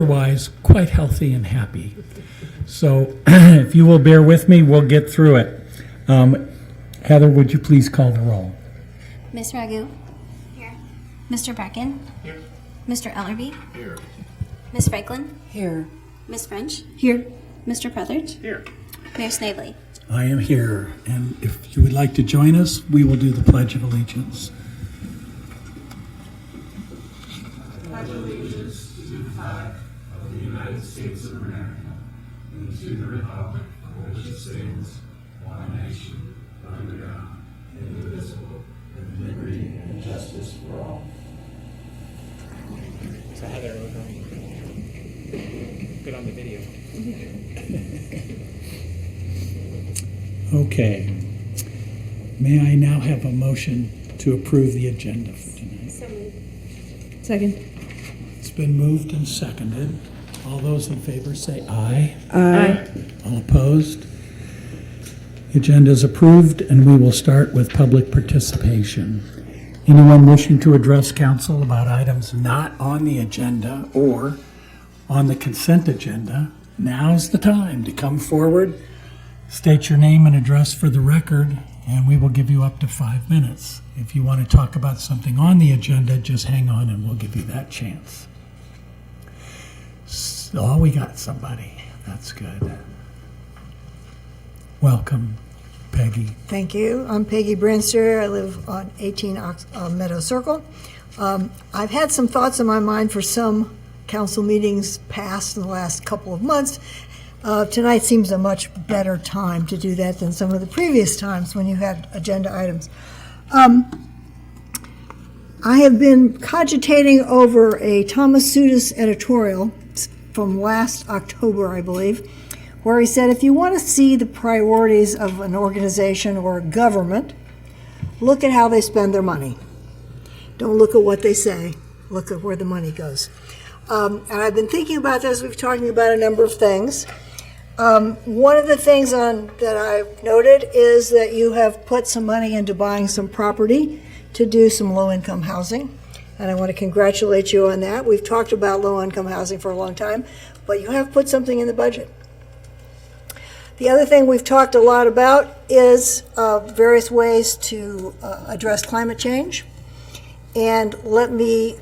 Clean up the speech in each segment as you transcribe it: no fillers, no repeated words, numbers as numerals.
otherwise quite healthy and happy. So if you will bear with me, we'll get through it. Heather, would you please call the roll? Ms. Ragu? Here. Mr. Bracken? Here. Mr. Ellerby? Here. Ms. Franklin? Here. Ms. French? Here. Mr. Pethridge? Here. Mayor Snavely? I am here, and if you would like to join us, we will do the Pledge of Allegiance. So Heather, good on the video. Okay. May I now have a motion to approve the agenda for tonight? Second. It's been moved and seconded. All those in favor say aye. Aye. All opposed? The agenda is approved, and we will start with public participation. Anyone wishing to address council about items not on the agenda or on the consent agenda, now's the time to come forward, state your name and address for the record, and we will give you up to 5 minutes. If you want to talk about something on the agenda, just hang on and we'll give you that chance. Oh, we got somebody. That's good. Welcome, Peggy. Thank you. I'm Peggy Brinster. I live on 18 Meadow Circle. I've had some thoughts in my mind for some council meetings past in the last couple of months. Tonight seems a much better time to do that than some of the previous times when you had agenda items. I have been cogitating over a Thomas Sudis editorial from last October, I believe, where he said, if you want to see the priorities of an organization or a government, look at how they spend their money. Don't look at what they say. Look at where the money goes. And I've been thinking about this. We've talking about a number of things. One of the things that I've noted is that you have put some money into buying some property to do some low-income housing. And I want to congratulate you on that. We've talked about low-income housing for a long time, but you have put something in the budget. The other thing we've talked a lot about is various ways to address climate change. And let me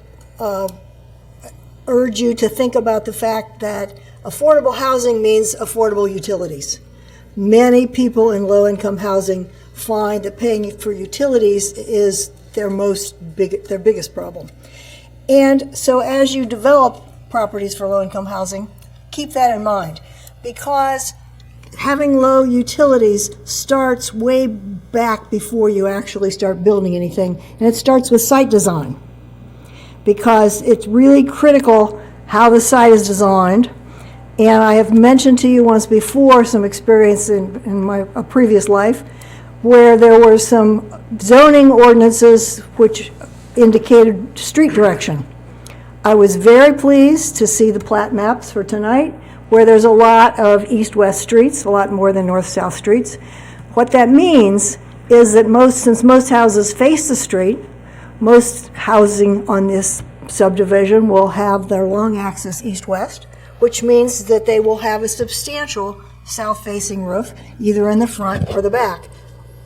urge you to think about the fact that affordable housing means affordable utilities. Many people in low-income housing find that paying for utilities is their biggest problem. And so as you develop properties for low-income housing, keep that in mind, because having low utilities starts way back before you actually start building anything, and it starts with site design, because it's really critical how the site is designed. And I have mentioned to you once before some experience in my previous life where there were some zoning ordinances which indicated street direction. I was very pleased to see the plat maps for tonight, where there's a lot of east-west streets, a lot more than north-south streets. What that means is that since most houses face the street, most housing on this subdivision will have their long axis east-west, which means that they will have a substantial south-facing roof, either in the front or the back,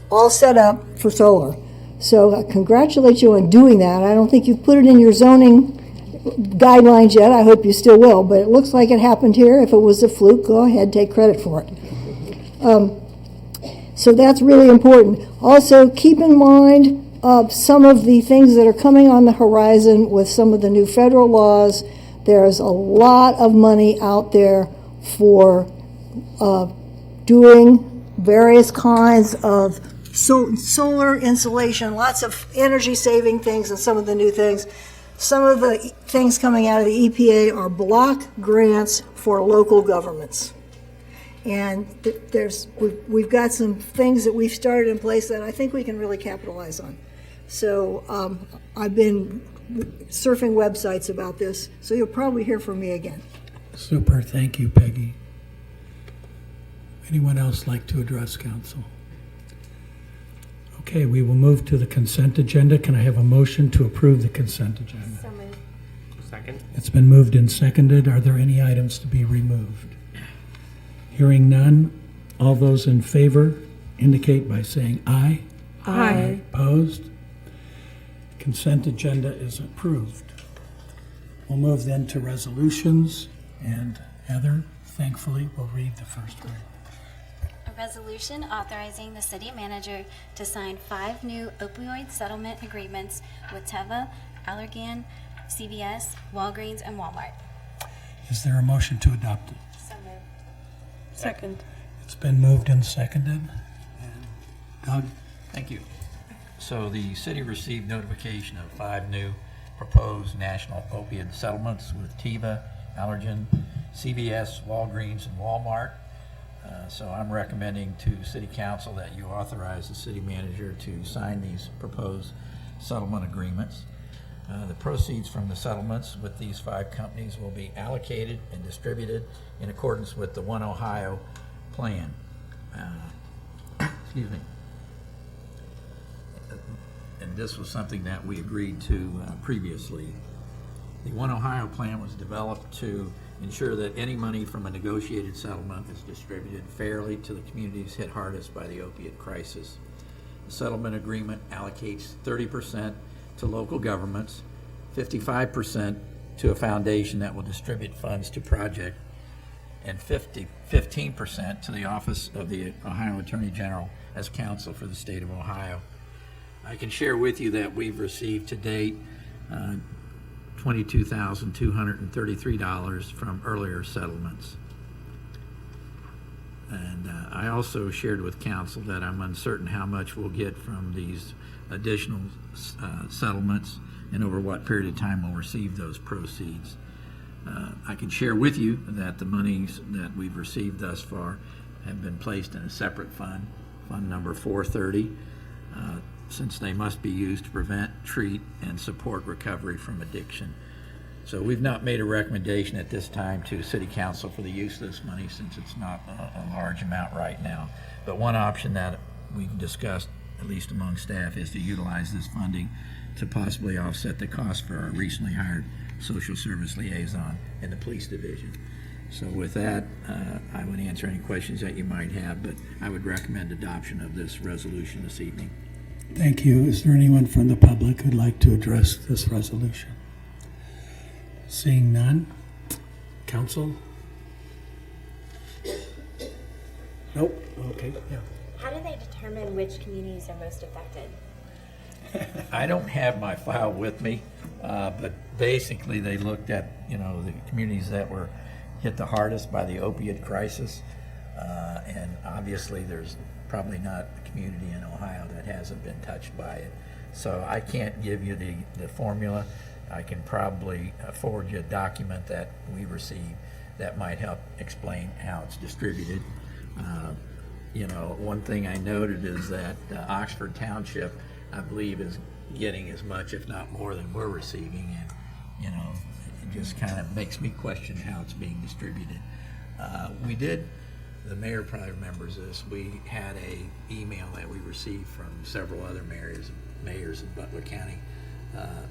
all set up for solar. So I congratulate you on doing that. I don't think you've put it in your zoning guidelines yet. I hope you still will, but it looks like it happened here. If it was a fluke, go ahead, take credit for it. So that's really important. Also, keep in mind some of the things that are coming on the horizon with some of the new federal laws. There's a lot of money out there for doing various kinds of solar insulation, lots of energy-saving things, and some of the new things. Some of the things coming out of the EPA are block grants for local governments. And we've got some things that we've started in place that I think we can really capitalize on. So I've been surfing websites about this, so you'll probably hear from me again. Super. Thank you, Peggy. Anyone else like to address council? Okay, we will move to the consent agenda. Can I have a motion to approve the consent agenda? So moved. Second. Second. It's been moved and seconded. Are there any items to be removed? Hearing none, all those in favor indicate by saying aye. Aye. Opposed? Consent agenda is approved. We'll move then to resolutions, and Heather, thankfully, will read the first one. A resolution authorizing the city manager to sign 5 new opioid settlement agreements with Teva, Allergan, CVS, Walgreens, and Walmart. Is there a motion to adopt it? So moved. Second. It's been moved and seconded. And Doug? Thank you. So the city received notification of 5 new proposed national opioid settlements with Teva, Allergen, CVS, Walgreens, and Walmart. So I'm recommending to City Council that you authorize the city manager to sign these proposed settlement agreements. The proceeds from the settlements with these 5 companies will be allocated and distributed in accordance with the One Ohio plan. Excuse me. And this was something that we agreed to previously. The One Ohio plan was developed to ensure that any money from a negotiated settlement is distributed fairly to the communities hit hardest by the opiate crisis. The settlement agreement allocates 30% to local governments, 55% to a foundation that will distribute funds to project, and 15% to the Office of the Ohio Attorney General as counsel for the state of Ohio. I can share with you that we've received to date $22,233 from earlier settlements. And I also shared with council that I'm uncertain how much we'll get from these additional settlements and over what period of time we'll receive those proceeds. I can share with you that the monies that we've received thus far have been placed in a separate fund, fund number 430, since they must be used to prevent, treat, and support recovery from addiction. So we've not made a recommendation at this time to City Council for the use of this money since it's not a large amount right now. But one option that we've discussed, at least among staff, is to utilize this funding to possibly offset the cost for our recently hired social service liaison in the police division. So with that, I would answer any questions that you might have, but I would recommend adoption of this resolution this evening. Thank you. Is there anyone from the public who'd like to address this resolution? Seeing none. Council? Nope. Okay, yeah. How do they determine which communities are most affected? I don't have my file with me, but basically they looked at, the communities that were hit the hardest by the opiate crisis. And obviously there's probably not a community in Ohio that hasn't been touched by it. So I can't give you the formula. I can probably forward you a document that we received that might help explain how it's distributed. One thing I noted is that Oxford Township, I believe, is getting as much, if not more, than we're receiving, and it just kind of makes me question how it's being distributed. The mayor probably remembers this. We had a email that we received from several other mayors in Butler County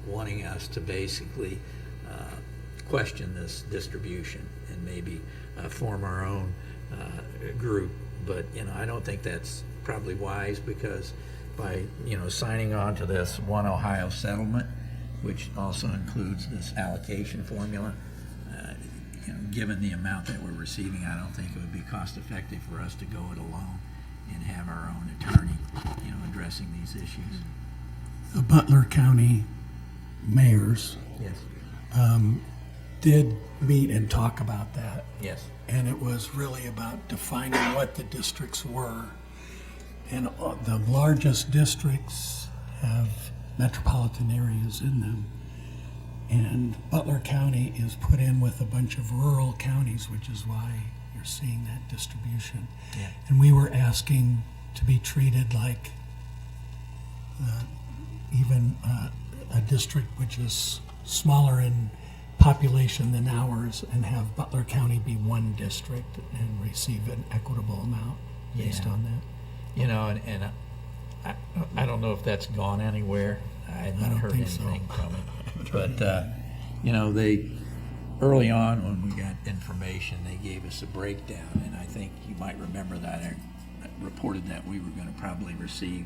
wanting us to basically question this distribution and maybe form our own group. But I don't think that's probably wise, because by signing on to this One Ohio settlement, which also includes this allocation formula, given the amount that we're receiving, I don't think it would be cost effective for us to go it alone and have our own attorney addressing these issues. The Butler County mayors Yes. did meet and talk about that. Yes. And it was really about defining what the districts were. And the largest districts have metropolitan areas in them. And Butler County is put in with a bunch of rural counties, which is why you're seeing that distribution. Yeah. And we were asking to be treated like even a district which is smaller in population than ours, and have Butler County be one district and receive an equitable amount based Yeah. on that. And I don't know if that's gone anywhere. I have I not don't heard think so. anything from it. But they, early on when we got information, they gave us a breakdown, and I think you might remember that I reported that we were going to probably receive,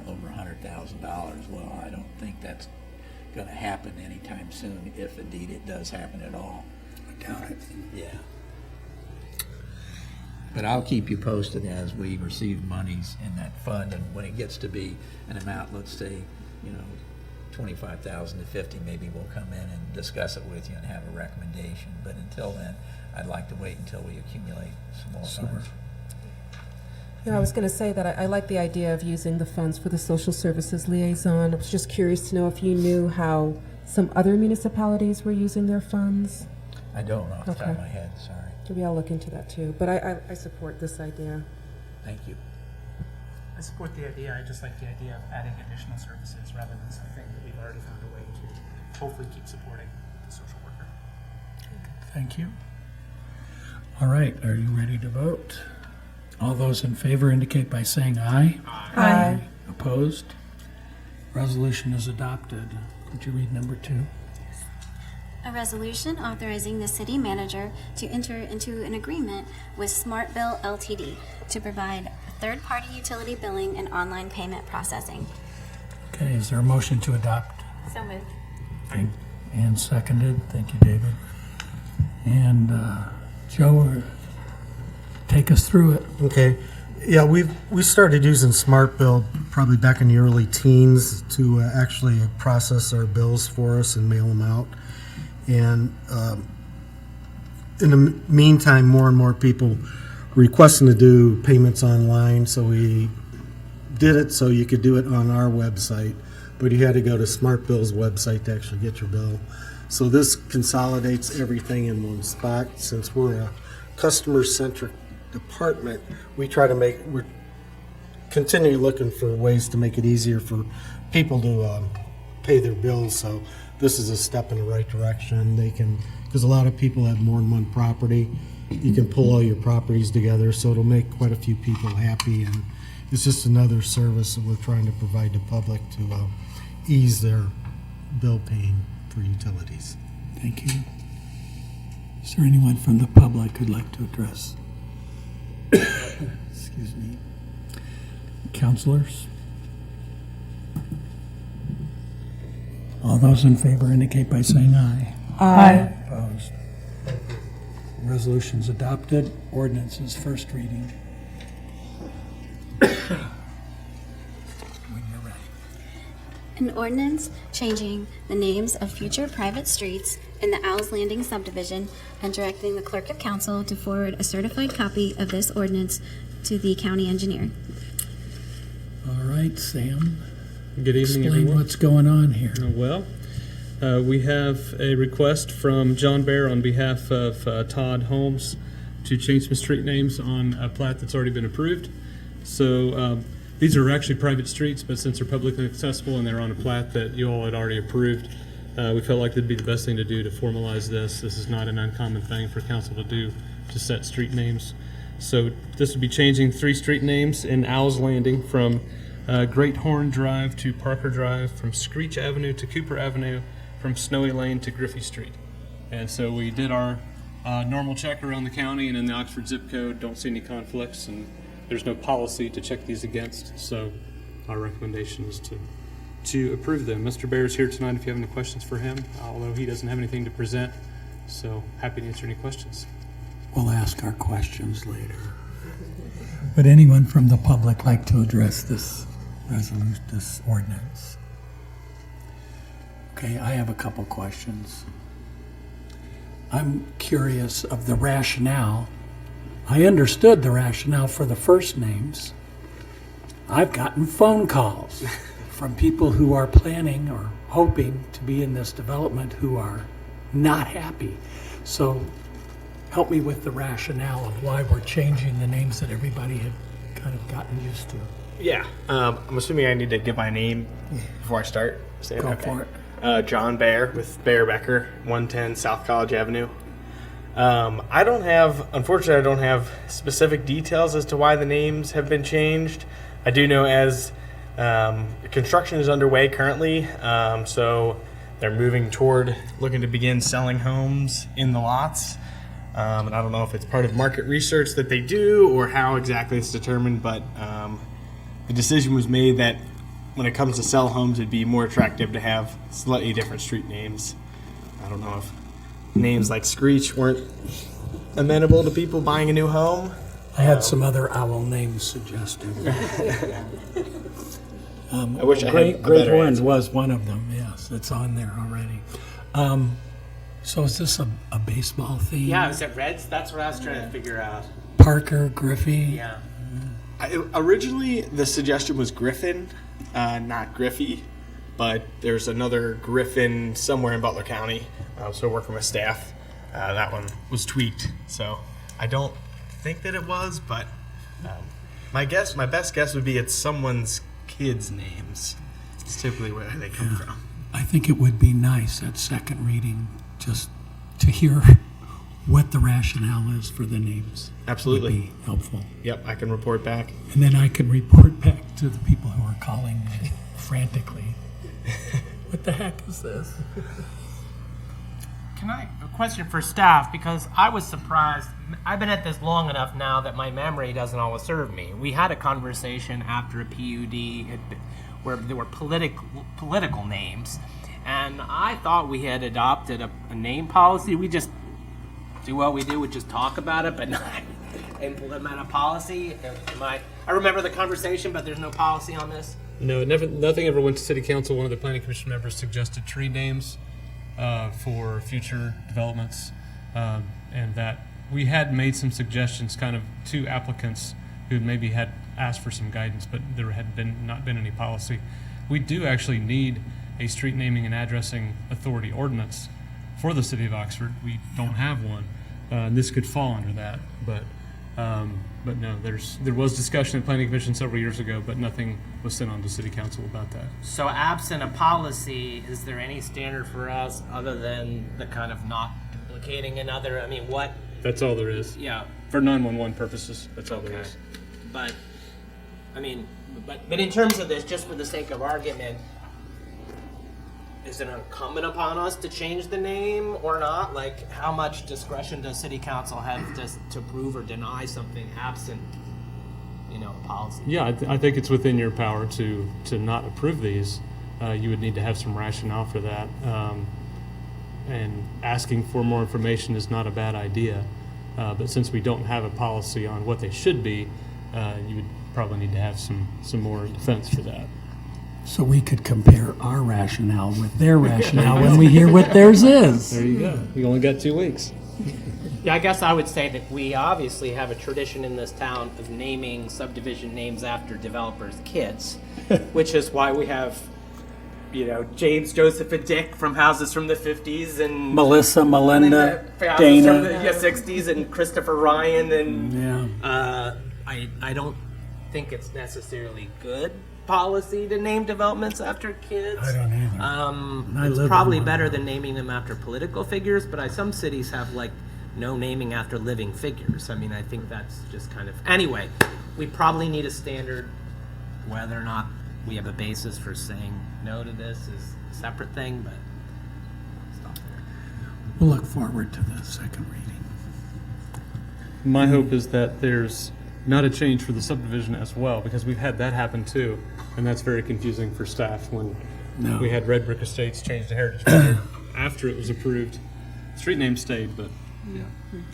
over $100,000. Well, I don't think that's going to happen anytime soon, if indeed it does happen at all. I doubt it. Yeah. But I'll keep you posted as we receive monies in that fund, and when it gets to be an amount, let's say, 25,000 to 50, maybe we'll come in and discuss it with you and have a recommendation. But until then, I'd like to wait until we accumulate some more funds. Yeah, I was going to say that I like the idea of using the funds for the social services liaison. I was just curious to know if you knew how some other municipalities were using their funds. I don't off the top of Okay. my head, sorry. Maybe I'll look into that too. But I support this idea. Thank you. I support the idea. I just like the idea of adding additional services rather than something that we've already found a way to hopefully keep supporting the social worker. Thank you. All right, are you ready to vote? All those in favor indicate by saying aye. Aye. Opposed? Resolution is adopted. Could you read number 2? A resolution authorizing the city manager to enter into an agreement with SmartBill Ltd. to provide third-party utility billing and online payment processing. Okay, is there a motion to adopt? So moved. Okay, and seconded. Thank you, David. And Joe, take us through it. Okay. Yeah, we started using SmartBill probably back in the early teens to actually process our bills for us and mail them out. And in the meantime, more and more people requesting to do payments online, so we did it so you could do it on our website, but you had to go to SmartBill's website to actually get your bill. So this consolidates everything in one spot. Since we're a customer-centric department, we're continually looking for ways to make it easier for people to pay their bills. So this is a step in the right direction. Because a lot of people have more than one property. You can pull all your properties together, so it'll make quite a few people happy. And it's just another service that we're trying to provide the public to ease their bill paying for utilities. Thank you. Is there anyone from the public who'd like to address? Excuse me. Counselors? All those in favor indicate by saying aye. Aye. Opposed? Resolution's adopted. Ordinance is first reading. When you're ready. An ordinance changing the names of future private streets in the Owls Landing subdivision and directing the clerk of council to forward a certified copy of this ordinance to the county engineer. All right, Sam, Good evening, explain everyone. what's going on here. Well, we have a request from John Bear on behalf of Todd Holmes to change some street names on a plat that's already been approved. So these are actually private streets, but since they're publicly accessible and they're on a plat that you all had already approved, we felt like it'd be the best thing to do to formalize this. This is not an uncommon thing for council to do, to set street names. So this would be changing 3 street names in Owls Landing from Great Horn Drive to Parker Drive, from Screech Avenue to Cooper Avenue, from Snowy Lane to Griffey Street. And so we did our normal check around the county and in the Oxford zip code, don't see any conflicts, and there's no policy to check these against. So our recommendation is to approve them. Mr. Bear is here tonight if you have any questions for him, although he doesn't have anything to present. So happy to answer any questions. We'll ask our questions later. Would anyone from the public like to address this resolution, this ordinance? Okay, I have a couple questions. I'm curious of the rationale. I understood the rationale for the first names. I've gotten phone calls from people who are planning or hoping to be in this development who are not happy. So help me with the rationale of why we're changing the names that everybody had kind of gotten used to. Yeah, I'm assuming I need to give my name before I start. Go for it. John Bear with Bear Becker, 110 South College Avenue. Unfortunately, I don't have specific details as to why the names have been changed. I do know as construction is underway currently, so they're moving toward looking to begin selling homes in the lots. And I don't know if it's part of market research that they do or how exactly it's determined, but the decision was made that when it comes to sell homes, it'd be more attractive to have slightly different street names. I don't know if names like Screech weren't amenable to people buying a new home. I had some other owl names suggested. I wish I had a Great better Horns answer. was one of them, yes, it's on there already. So is this a baseball theme? Yeah, is it Reds? That's what I was trying to figure out. Parker, Griffey? Yeah. Originally, the suggestion was Griffin, not Griffey, but there's another Griffin somewhere in Butler County. So working with staff, that one was tweaked. So I don't think that it was, but my best guess would be it's someone's kids' names. It's typically where they come from. I think it would be nice at second reading just to hear what the rationale is for the names. Absolutely. Would be helpful. Yep, I can report back. And then I can report back to the people who are calling me frantically. What the heck is this? A question for staff, because I was surprised. I've been at this long enough now that my memory doesn't always serve me. We had a conversation after a PUD where there were political names, and I thought we had adopted a name policy. We just do what we do, we just talk about it, but not implement a policy. I remember the conversation, but there's no policy on this. No, nothing ever went to city council. One of the planning commission members suggested tree names for future developments, and that we had made some suggestions kind of to applicants who maybe had asked for some guidance, but there had not been any policy. We do actually need a street naming and addressing authority ordinance for the city of Oxford. We don't have one, and this could fall under that, but no, there was discussion at planning commission several years ago, but nothing was sent on to city council about that. So absent a policy, is there any standard for us other than the kind of not duplicating another? I mean, what? That's all there is. Yeah. For 911 purposes, that's all there is. But, I mean, but in terms of this, just for the sake of argument, is it incumbent upon us to change the name or not? Like, how much discretion does city council have to approve or deny something absent, policy? Yeah, I think it's within your power to not approve these. You would need to have some rationale for that. And asking for more information is not a bad idea. But since we don't have a policy on what they should be, you would probably need to have some more defense for that. So we could compare our rationale with their rationale when we hear what theirs is. There you go. You only got 2 weeks. Yeah, I guess I would say that we obviously have a tradition in this town of naming subdivision names after developers' kids, which is why we have, James, Joseph, and Dick from houses from the 50s, and Melissa, Melinda, houses Dana. from the 60s, and Christopher Ryan, and Yeah. I don't think it's necessarily good policy to name developments after kids. I don't either. I It's live probably in one. better than naming them after political figures, but some cities have no naming after living figures. I mean, I think that's just kind of... Anyway, we probably need a standard. Whether or not we have a basis for saying no to this is a separate thing, but I'll stop there. We'll look forward to the second reading. My hope is that there's not a change for the subdivision as well, because we've had that happen too, and that's very confusing for staff when No. we had Red Brick Estates change to Heritage Manor after it was approved. Street name stayed, but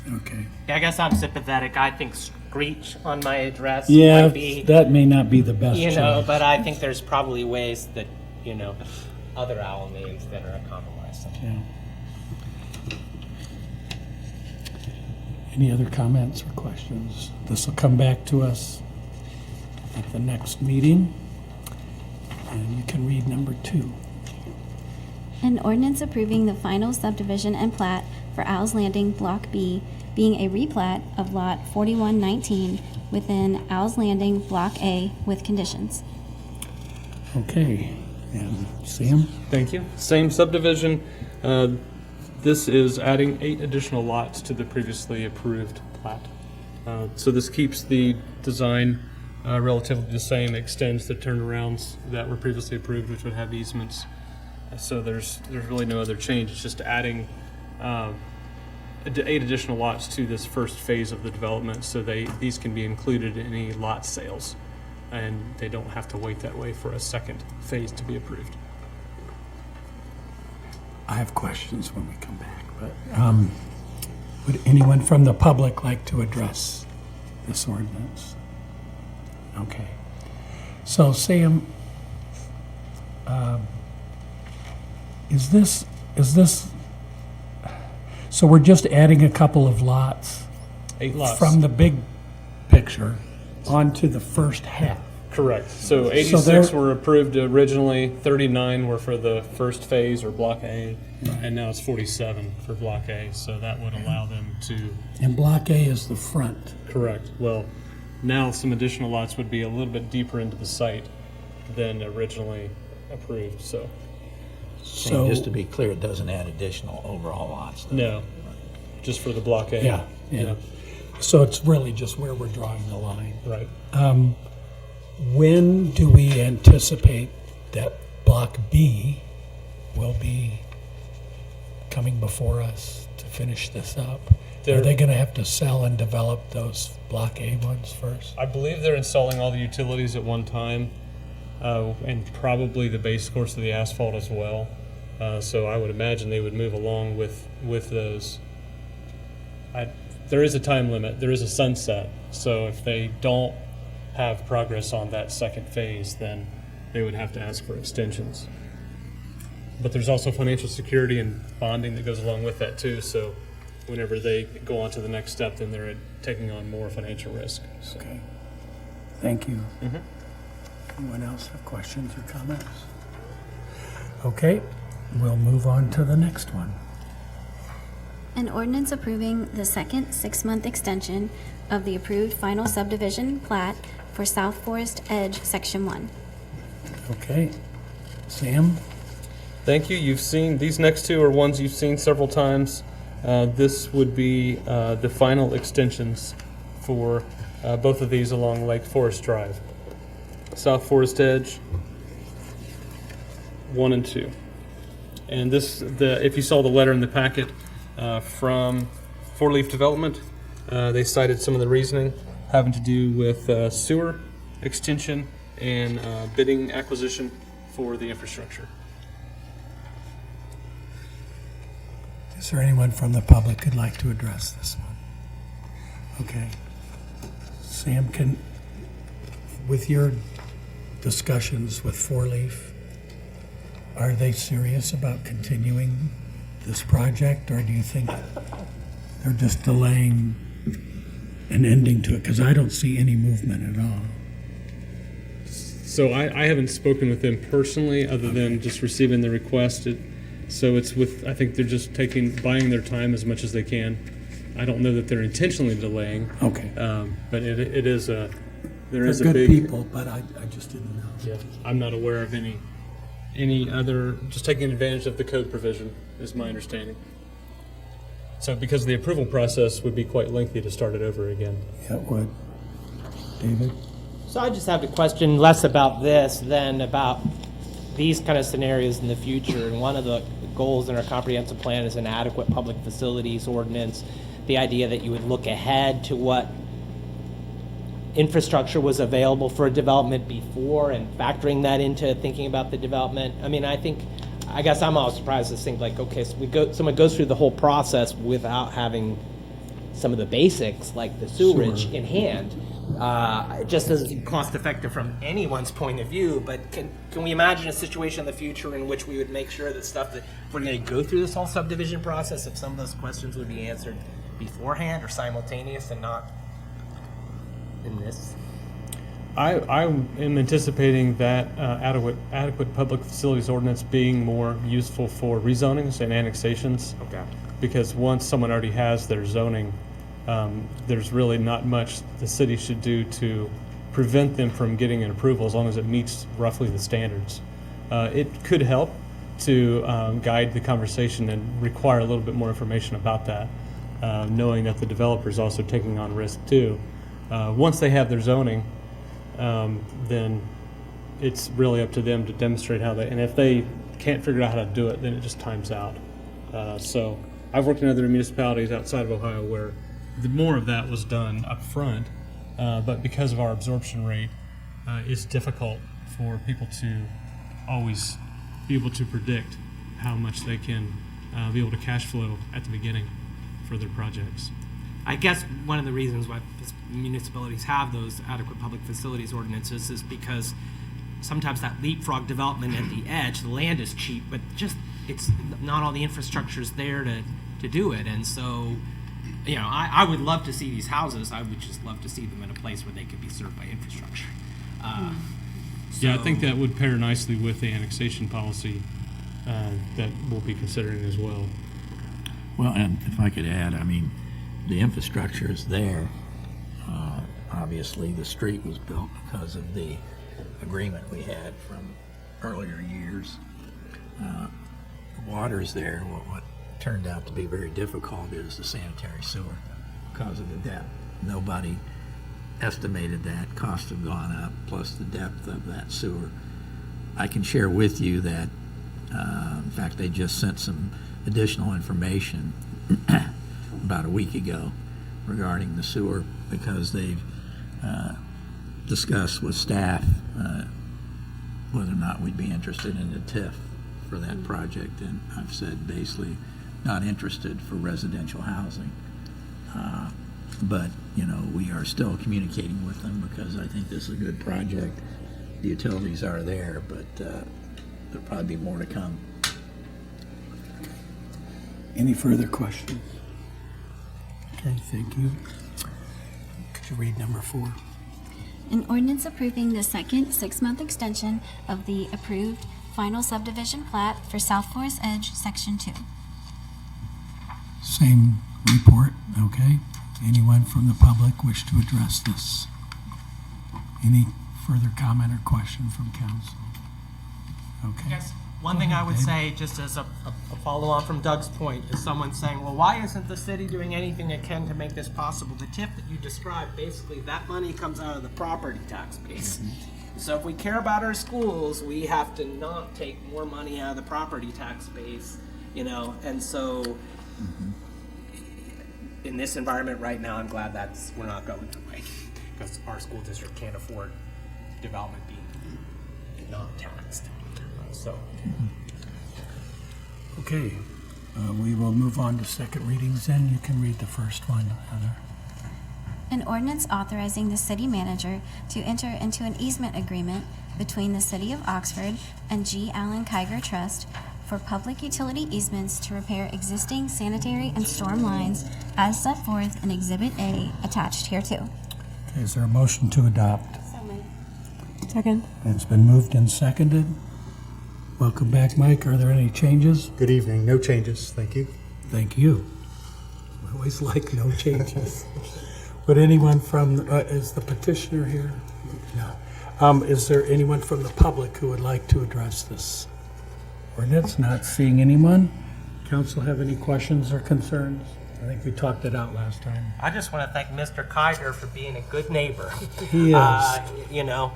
Okay. Yeah, I guess I'm sympathetic. I think Screech on my address Yeah, might be... that may not be the best choice. but I think there's probably ways that, other owl names that are a compromise. Yeah. Any other comments or questions? This will come back to us at the next meeting, and you can read number 2. An ordinance approving the final subdivision and plat for Owl's Landing Block B, being a replat of Lot 4119 within Owl's Landing Block A with conditions. Okay, and Sam? thank you. Same subdivision. This is adding 8 additional lots to the previously approved plat. So this keeps the design relatively the same, extends the turnarounds that were previously approved, which would have easements So there's really no other change. It's just adding 8 additional lots to this first phase of the development, so these can be included in any lot sales, and they don't have to wait that way for a second phase to be approved. I have questions when we come back, but would anyone from the public like to address this ordinance? Okay. So Sam, is this, so we're just adding a couple of lots 8 lots. from the big picture onto the first half? Correct. So 86 there- were approved originally, 39 were for the first phase or Block A, and now it's 47 for Block A. So that would allow them to. And Block A is the front. Correct. Well, now some additional lots would be a little bit deeper into the site than originally approved. So So, Just to be clear, it doesn't add additional overall lots. though. no, just for the Block A. yeah. So it's really just where we're drawing the line. Right. When do we anticipate that Block B will be coming before us to finish this up? Are they going to have to sell and develop those Block A ones first? I believe they're installing all the utilities at one time, and probably the base course of the asphalt as well. So I would imagine they would move along with those. There is a time limit. There is a sunset. So if they don't have progress on that second phase, then they would have to ask for extensions. But there's also financial security and bonding that goes along with that too. So whenever they go on to the next step, then they're taking on more financial risk. So. Okay. Thank you. Anyone else have questions or comments? Okay, we'll move on to the next one. An ordinance approving the second 6-month extension of the approved final subdivision plat for South Forest Edge, Section 1. Okay. Sam? Thank you. You've seen, these next two are ones you've seen several times. This would be the final extensions for both of these along Lake Forest Drive. South Forest Edge 1 and 2. And this, if you saw the letter in the packet from Four Leaf Development, they cited some of the reasoning having to do with sewer extension and bidding acquisition for the infrastructure. Is there anyone from the public who'd like to address this one? Okay. Sam, with your discussions with Four Leaf, are they serious about continuing this project, or do you think they're just delaying an ending to it? Because I don't see any movement at all. So I haven't spoken with them personally, other than just receiving the request. So it's with, I think they're just buying their time as much as they can. I don't know that they're intentionally delaying. Okay. But it is a, there They're is a good big. people, but I just didn't know. Yeah, I'm not aware of any other, just taking advantage of the code provision is my understanding. So because the approval process would be quite lengthy to start it over again. Yeah, it would. David? So I just have a question less about this than about these kind of scenarios in the future. And one of the goals in our comprehensive plan is an adequate public facilities ordinance. The idea that you would look ahead to what infrastructure was available for a development before and factoring that into thinking about the development. I mean, I guess I'm always surprised to think like, okay, so someone goes through the whole process without having some of the basics like the sewerage in hand. It just doesn't seem cost effective from anyone's point of view, but can we imagine a situation in the future in which we would make sure that stuff that if we're going to go through this whole subdivision process, if some of those questions would be answered beforehand or simultaneous and not in this? I am anticipating that adequate public facilities ordinance being more useful for rezonings and annexations. Okay. Because once someone already has their zoning, there's really not much the city should do to prevent them from getting an approval as long as it meets roughly the standards. It could help to guide the conversation and require a little bit more information about that, knowing that the developer is also taking on risk too. Once they have their zoning, then it's really up to them to demonstrate how they, and if they can't figure out how to do it, then it just times out. So I've worked in other municipalities outside of Ohio where the more of that was done up front, but because of our absorption rate, it's difficult for people to always be able to predict how much they can be able to cash flow at the beginning for their projects. I guess one of the reasons why municipalities have those adequate public facilities ordinances is because sometimes that leapfrog development at the edge, the land is cheap, but just it's not all the infrastructure is there to do it. And so, you know, I would love to see these houses. I would just love to see them in a place where they could be served by infrastructure. Yeah, I think that would pair nicely with the annexation policy that we'll be considering as well. Well, and if I could add, I mean, the infrastructure is there. Obviously, the street was built because of the agreement we had from earlier years. The water's there. What turned out to be very difficult is the sanitary sewer because of the depth. Nobody estimated that. Costs have gone up, plus the depth of that sewer. I can share with you that, in fact, they just sent some additional information about a week ago regarding the sewer because they've discussed with staff whether or not we'd be interested in the TIF for that project, and I've said basically not interested for residential housing. But, you know, we are still communicating with them because I think this is a good project. The utilities are there, but there'll probably be more to come. Any further questions? Okay, thank you. Could you read number 4? An ordinance approving the second 6-month extension of the approved final subdivision plat for South Forest Edge, Section 2. Same report, okay. Anyone from the public wish to address this? Any further comment or question from council? Okay. Yes. One thing I would say, just as a follow-on from Doug's point, is someone saying, well, why isn't the city doing anything it can to make this possible? The TIF that you described, basically, that money comes out of the property tax base. So if we care about our schools, we have to not take more money out of the property tax base, you know, and so in this environment right now, I'm glad we're not going that way because our school district can't afford development being not taxed. So. Okay, we will move on to second readings then. You can read the first one, Heather. An ordinance authorizing the city manager to enter into an easement agreement between the City of Oxford and G. Allen Kiger Trust for public utility easements to repair existing sanitary and storm lines as set forth in Exhibit A attached hereto. Okay, is there a motion to adopt? So moved. Second. It's been moved and seconded. Welcome back, Mike. Are there any changes? Good evening. No changes. Thank you. Thank you. We always like no changes. Would anyone from, is the petitioner here? No. Is there anyone from the public who would like to address this ordinance? Not seeing anyone. Council have any questions or concerns? I think we talked it out last time. I just want to thank Mr. Kiger for being a good neighbor. He is. You know,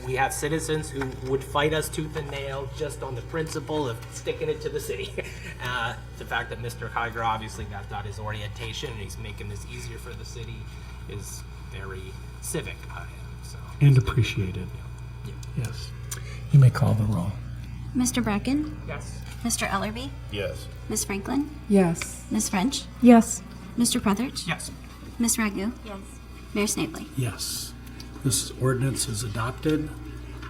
we have citizens who would fight us tooth and nail just on the principle of sticking it to the city. The fact that Mr. Kiger obviously got his orientation and he's making this easier for the city is very civic of him. So. And appreciated. Yes. You may call the roll. Mr. Bracken? Yes. Mr. Ellerby? Yes. Ms. Franklin? Yes. Ms. French? Yes. Mr. Prothert? Yes. Ms. Ragu? Yes. Mayor Snavely? Yes. This ordinance is adopted.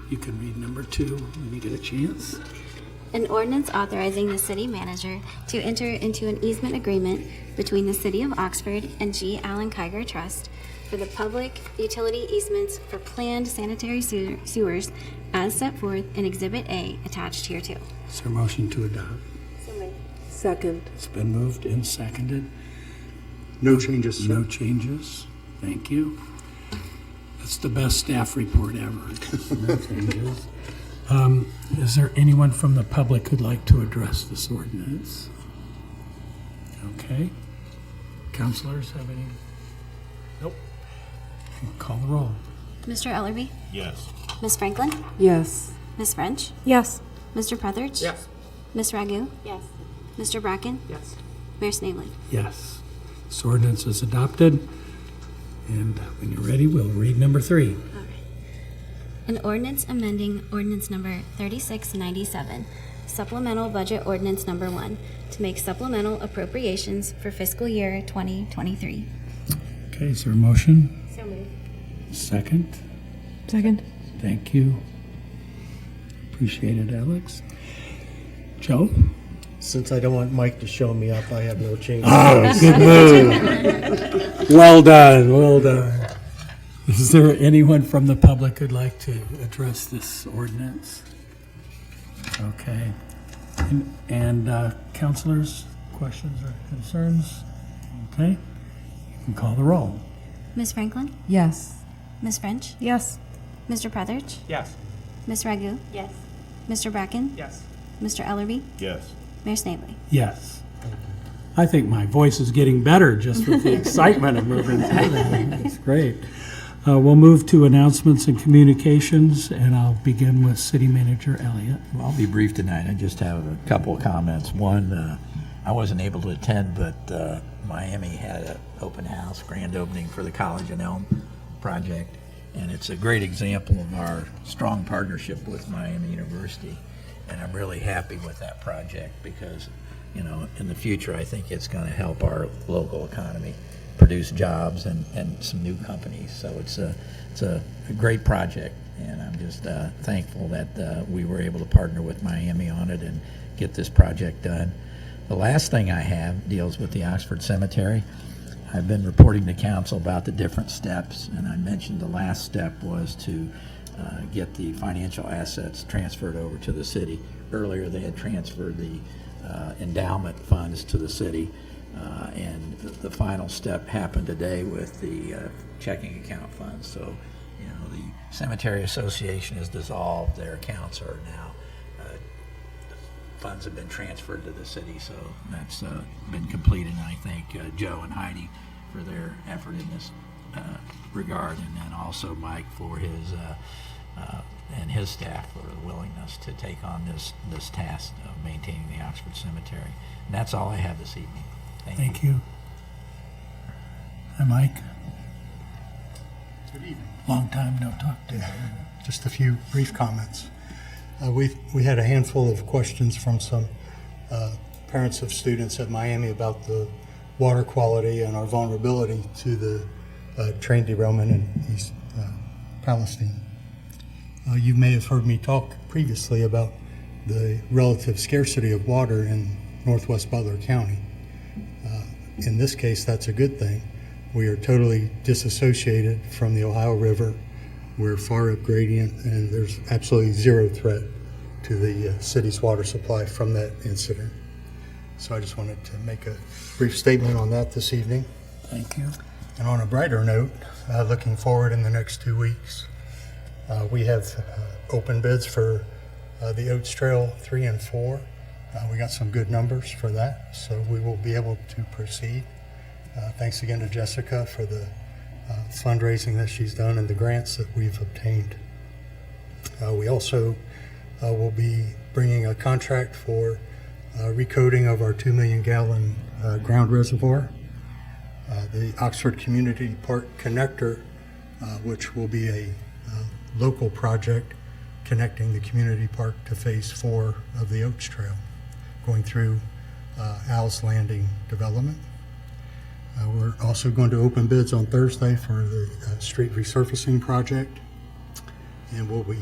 You can read number 2 when you get a chance. An ordinance authorizing the city manager to enter into an easement agreement between the City of Oxford and G. Allen Kiger Trust for the public utility easements for planned sanitary sewers as set forth in Exhibit A attached hereto. Is there a motion to adopt? So moved. Second. It's been moved and seconded. No changes, sir. No changes. Thank you. That's the best staff report ever. No changes. Is there anyone from the public who'd like to address this ordinance? Okay. Councilors have any? Nope. Call the roll. Mr. Ellerby? Yes. Ms. Franklin? Yes. Ms. French? Yes. Mr. Prothert? Yes. Ms. Ragu? Yes. Mr. Bracken? Yes. Mayor Snavely? Yes. This ordinance is adopted. And when you're ready, we'll read number 3. An ordinance amending ordinance number 3697, supplemental budget ordinance number 1, to make supplemental appropriations for fiscal year 2023. Okay, is there a motion? So moved. Second? Second. Thank you. Appreciate it, Alex. Joe? Since I don't want Mike to show me up, I have no change. Good move. Well done, well done. Is there anyone from the public who'd like to address this ordinance? Okay. And counselors, questions or concerns? Okay. You can call the roll. Ms. Franklin? Yes. Ms. French? Yes. Mr. Prethridge? Yes. Ms. Ragu? Yes. Mr. Bracken? Yes. Mr. Ellerby? Yes. Mayor Snavely? Yes. I think my voice is getting better just with the excitement of moving through that. It's great. We'll move to announcements and communications, and I'll begin with City Manager Elliott. Well, I'll be brief tonight. I just have a couple of comments. One, I wasn't able to attend, but Miami had an open house, grand opening for the College and Elm project, and it's a great example of our strong partnership with Miami University, and I'm really happy with that project because, you know, in the future, I think it's going to help our local economy produce jobs and some new companies. So it's a great project, and I'm just thankful that we were able to partner with Miami on it and get this project done. The last thing I have deals with the Oxford Cemetery. I've been reporting to council about the different steps, and I mentioned the last step was to get the financial assets transferred over to the city. Earlier, they had transferred the endowment funds to the city. And the final step happened today with the checking account funds. So, you know, the Cemetery Association is dissolved. Their accounts are now, the funds have been transferred to the city. So that's been completed. And I thank Joe and Heidi for their effort in this regard. And then also Mike for his and his staff for the willingness to take on this task of maintaining the Oxford Cemetery. And that's all I have this evening. Thank you. Hi, Mike. Good evening. Long time no talk to you. Just a few brief comments. We had a handful of questions from some parents of students at Miami about the water quality and our vulnerability to the train derailment in East Palestine. You may have heard me talk previously about the relative scarcity of water in northwest Butler County. In this case, that's a good thing. We are totally disassociated from the Ohio River. We're far up gradient, and there's absolutely zero threat to the city's water supply from that incident. So I just wanted to make a brief statement on that this evening. Thank you. And on a brighter note, looking forward in the next 2 weeks, we have open bids for the Oates Trail 3 and 4. We got some good numbers for that, so we will be able to proceed. Thanks again to Jessica for the fundraising that she's done and the grants that we've obtained. We also will be bringing a contract for recoding of our 2 million gallon ground reservoir. The Oxford Community Park Connector, which will be a local project connecting the community park to phase 4 of the Oates Trail, going through Al's Landing development. We're also going to open bids on Thursday for the street resurfacing project, and we'll be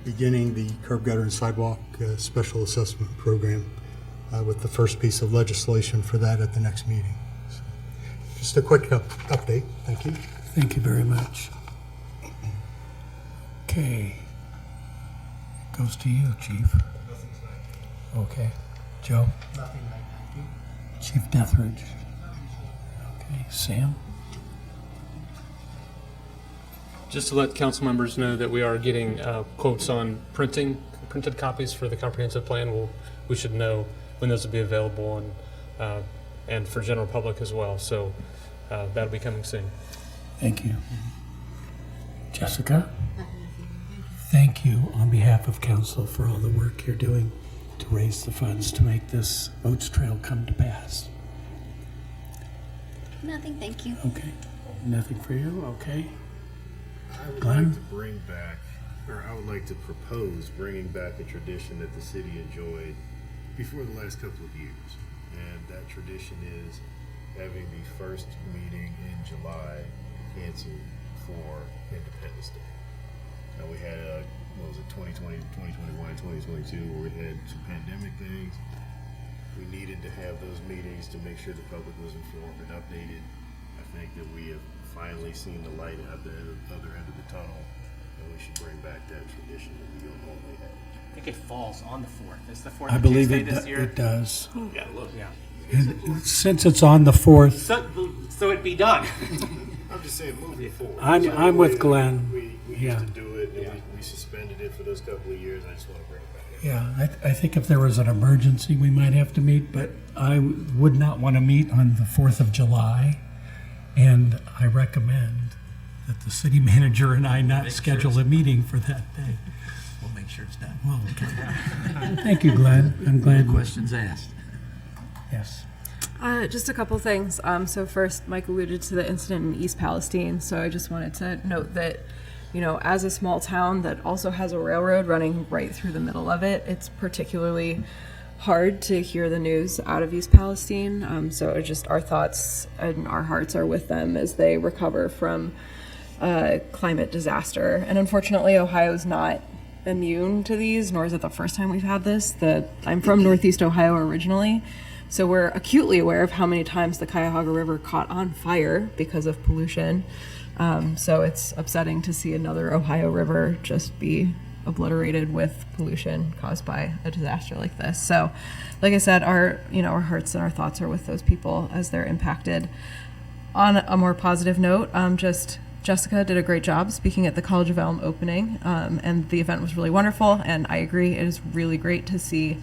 beginning the curb gutter and sidewalk special assessment program with the first piece of legislation for that at the next meeting. So, just a quick update. Thank you. Thank you very much. Okay. Goes to you, Chief. Okay. Joe? Nothing like that. Chief Deathridge. Okay. Sam? Just to let council members know that we are getting quotes on printed copies for the comprehensive plan. We should know when those will be available and for general public as well. So that'll be coming soon. Thank you. Jessica? Thank you on behalf of council for all the work you're doing to raise the funds to make this Oats Trail come to pass? Nothing, thank you. Okay, nothing for you, okay? I would Glenn? like to bring back, or I would like to propose bringing back a tradition that the city enjoyed before the last couple of years. And that tradition is having the first meeting in July canceled for Independence Day. Now we had, what was it, 2020, 2021, 2022, where we had some pandemic things. We needed to have those meetings to make sure the public was informed and updated. I think that we have finally seen the light at the other end of the tunnel, and we should bring back that tradition that we don't normally have. I think it falls on the 4th. Is the 4th I a believe Tuesday it, this year? it does. Yeah, look, yeah. And since it's on the 4th, So it'd be done. I'm just saying, moving forward. I'm with Glenn. We Yeah. used to do it, and we suspended it for those couple of years. I just want to bring it back. Yeah, I think if there was an emergency, we might have to meet, but I would not want to meet on the 4th of July. And I recommend that the city manager and I not schedule a meeting for that day. We'll make sure it's done. Well, okay. Thank you, Glenn. I'm glad. Questions asked. Yes. Just a couple things. So first, Mike alluded to the incident in East Palestine. So I just wanted to note that, you know, as a small town that also has a railroad running right through the middle of it, it's particularly hard to hear the news out of East Palestine. So just our thoughts and our hearts are with them as they recover from climate disaster. And unfortunately, Ohio is not immune to these, nor is it the first time we've had this. I'm from Northeast Ohio originally, so we're acutely aware of how many times the Cuyahoga River caught on fire because of pollution. So it's upsetting to see another Ohio river just be obliterated with pollution caused by a disaster like this. So, like I said, our hearts and our thoughts are with those people as they're impacted. On a more positive note, Jessica did a great job speaking at the College of Elm opening, and the event was really wonderful, and I agree, it is really great to see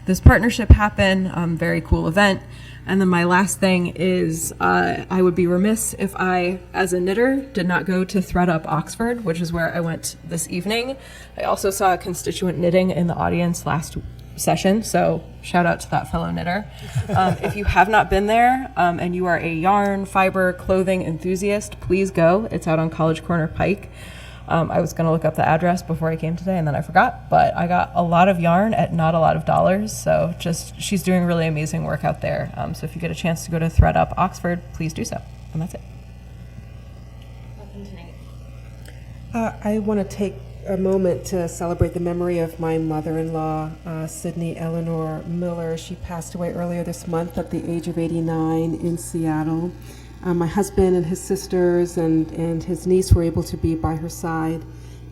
this partnership happen. Very cool event. And then my last thing is I would be remiss if I, as a knitter, did not go to Thread Up Oxford, which is where I went this evening. I also saw a constituent knitting in the audience last session, so shout out to that fellow knitter. If you have not been there and you are a yarn, fiber, clothing enthusiast, please go. It's out on College Corner Pike. I was going to look up the address before I came today, and then I forgot, but I got a lot of yarn at not a lot of dollars, so she's doing really amazing work out there. So if you get a chance to go to Thread Up Oxford, please do so. And that's it. I want to take a moment to celebrate the memory of my mother-in-law, Sydney Eleanor Miller. She passed away earlier this month at the age of 89 in Seattle. My husband and his sisters and his niece were able to be by her side.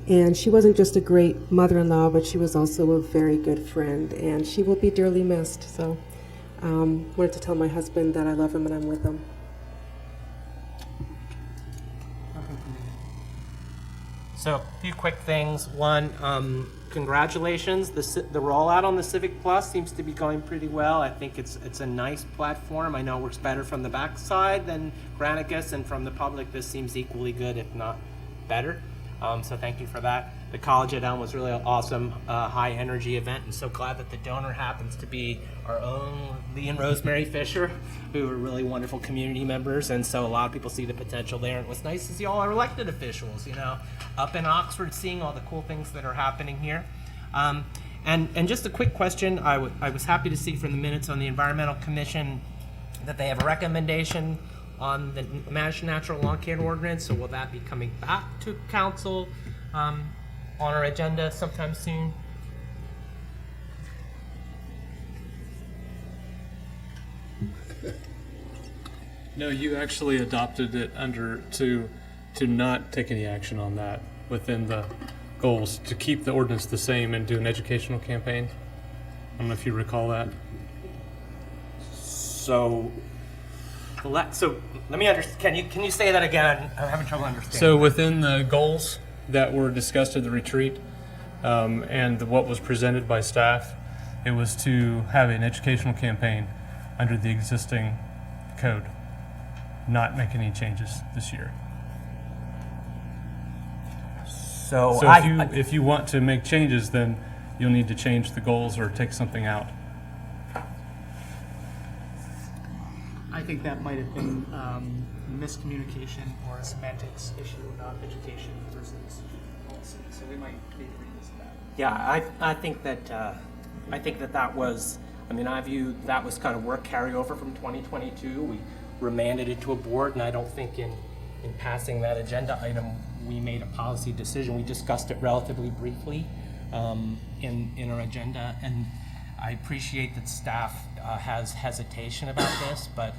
And she wasn't just a great mother-in-law, but she was also a very good friend. And she will be dearly missed. So wanted to tell my husband that I love him and I'm with him. So a few quick things. One, congratulations. The rollout on the Civic Plus seems to be going pretty well. I think it's a nice platform. I know it works better from the backside than Granicus, and from the public this seems equally good, if not better. So thank you for that. The College at Elm was really an awesome high energy event, and so glad that the donor happens to be our own Lee and Rosemary Fisher, who are really wonderful community members, and so a lot of people see the potential there. And what's nice is y'all are elected officials, you know, up in Oxford, seeing all the cool things that are happening here. And just a quick question, I was happy to see from the minutes on the Environmental Commission that they have a recommendation on the Managed Natural Lawn Care Ordinance, so will that be coming back to council on our agenda sometime soon? No, you actually adopted it to not take any action on that within the goals, to keep the ordinance the same and do an educational campaign. I don't know if you recall that. So let me understand. Can you say that again? I'm having trouble understanding. So within the goals that were discussed at the retreat and what was presented by staff, it was to have an educational campaign under the existing code, not make any changes this year. So if you want to make changes, then you'll need to change the goals or take something out. I think that might have been miscommunication or a semantics issue, not education versus policy. So we might need to revisit that. Yeah, I think that that was, I mean, I view that was kind of work carryover from 2022. We remanded it to a board, and I don't think in passing that agenda item, we made a policy decision. We discussed it relatively briefly in our agenda, and I appreciate that staff has hesitation about this, but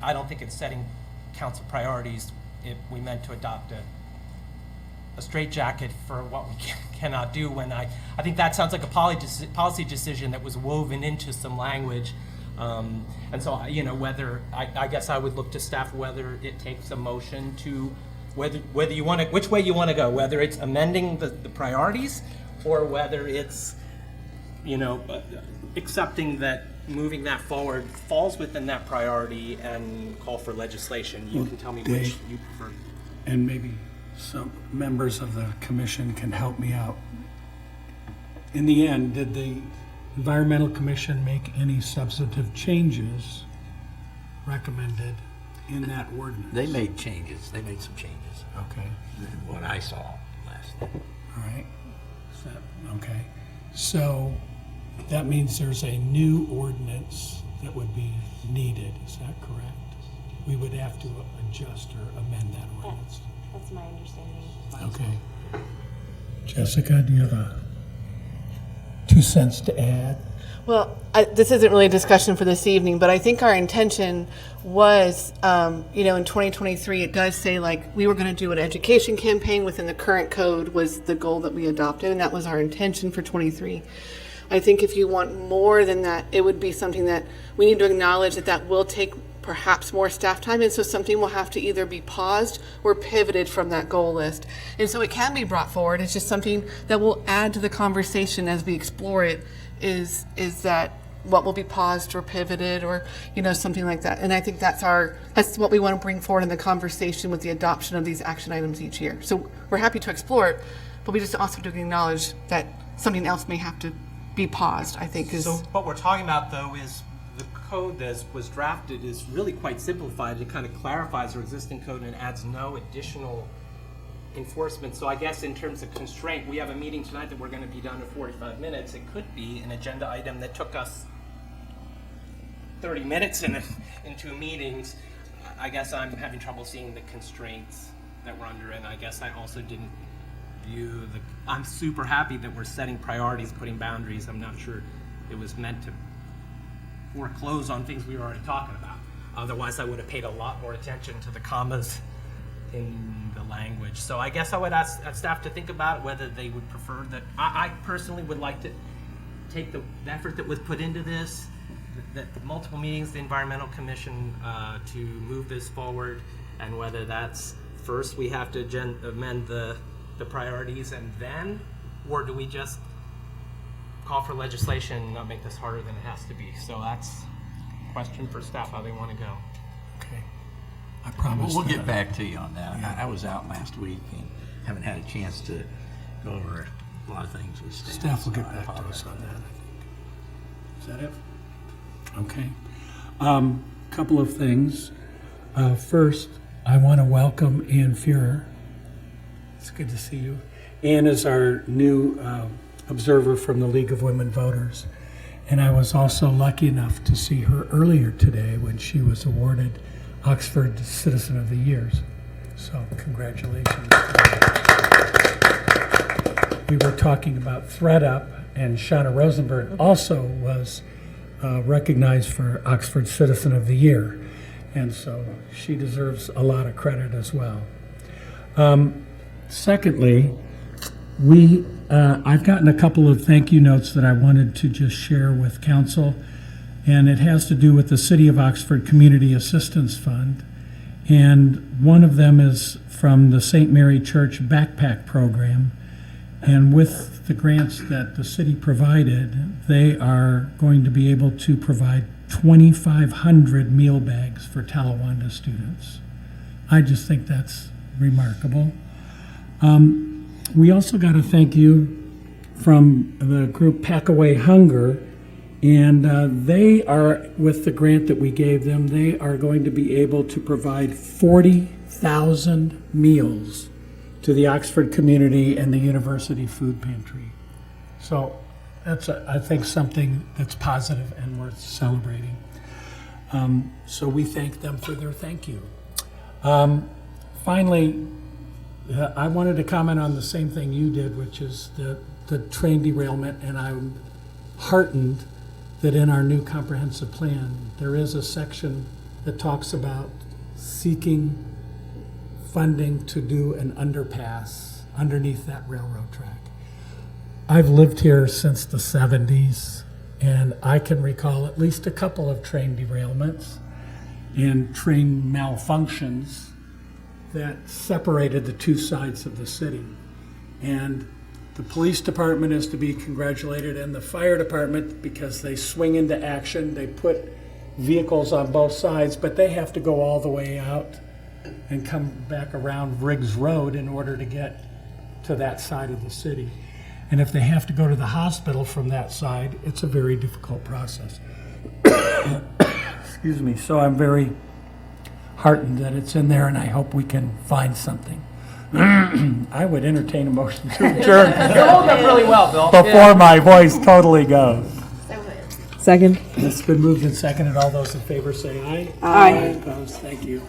I don't think it's setting council priorities if we meant to adopt a straitjacket for what we cannot do. When I think that sounds like a policy decision that was woven into some language. And so, you know, whether, I guess I would look to staff whether it takes a motion to, whether you want to, which way you want to go, whether it's amending the priorities or whether it's, you know, accepting that moving that forward falls within that priority and call for legislation. You can tell me which you prefer. And maybe some members of the commission can help me out. In the end, did the Environmental Commission make any substantive changes recommended in that ordinance? They made changes. They made some changes. Okay. Than what I saw last night. All right. Okay. So that means there's a new ordinance that would be needed. Is that correct? We would have to adjust or amend that ordinance. That's my understanding. Okay. Jessica, do you have 2 cents to add? Well, this isn't really a discussion for this evening, but I think our intention was, you know, in 2023, it does say like we were going to do an education campaign within the current code was the goal that we adopted, and that was our intention for 23. I think if you want more than that, it would be something that we need to acknowledge that will take perhaps more staff time, and so something will have to either be paused or pivoted from that goal list. And so it can be brought forward. It's just something that will add to the conversation as we explore it, is that what will be paused or pivoted or, you know, something like that. And I think that's what we want to bring forward in the conversation with the adoption of these action items each year. So we're happy to explore it, but we just also do acknowledge that something else may have to be paused, I think. So what we're talking about, though, is the code that was drafted is really quite simplified. It kind of clarifies our existing code and adds no additional enforcement. So I guess in terms of constraint, we have a meeting tonight that we're going to be done in 45 minutes. It could be an agenda item that took us 30 minutes in 2 meetings. I guess I'm having trouble seeing the constraints that we're under, and I guess I also didn't view I'm super happy that we're setting priorities, putting boundaries. I'm not sure it was meant to foreclose on things we were already talking about. Otherwise, I would have paid a lot more attention to the commas in the language. So I guess I would ask staff to think about whether they would prefer that. I personally would like to take the effort that was put into this, the multiple meetings, the Environmental Commission, to move this forward, and whether that's first we have to amend the priorities and then, or do we just call for legislation and not make this harder than it has to be? So that's a question for staff, how they want to go. Okay. I promise. We'll get back to you on that. Yeah. I was out last week and haven't had a chance to go over a lot of things with staff. Staff will get back to us on that, I think. Is that it? Okay. Couple of things. First, I want to welcome Ann Fuhrer. It's good to see you. Ann is our new observer from the League of Women Voters. And I was also lucky enough to see her earlier today when she was awarded Oxford Citizen of the Year. So congratulations. We were talking about ThreadUp, and Shauna Rosenberg also was recognized for Oxford Citizen of the Year. And so she deserves a lot of credit as well. Secondly, I've gotten a couple of thank you notes that I wanted to just share with council, and it has to do with the City of Oxford Community Assistance Fund. And one of them is from the St. Mary Church Backpack Program. And with the grants that the city provided, they are going to be able to provide 2,500 meal bags for Talawanda students. I just think that's remarkable. We also got a thank you from the group Pack Away Hunger, and they are, with the grant that we gave them, they are going to be able to provide 40,000 meals to the Oxford community and the university food pantry. So that's, I think, something that's positive and worth celebrating. So we thank them for their thank you. Finally, I wanted to comment on the same thing you did, which is the train derailment, and I'm heartened that in our new comprehensive plan, there is a section that talks about seeking funding to do an underpass underneath that railroad track. I've lived here since the 70s, and I can recall at least a couple of train derailments and train malfunctions that separated the two sides of the city. And the police department is to be congratulated, and the fire department, because they swing into action. They put vehicles on both sides, but they have to go all the way out and come back around Riggs Road in order to get to that side of the city. And if they have to go to the hospital from that side, it's a very difficult process. Excuse me. So I'm very heartened that it's in there, and I hope we can find something. I would entertain a motion to adjourn. You're holding up really well, Bill. Before my voice totally goes. Second. It's been moved and seconded. All those in favor say aye. Aye. Opposed? Thank you.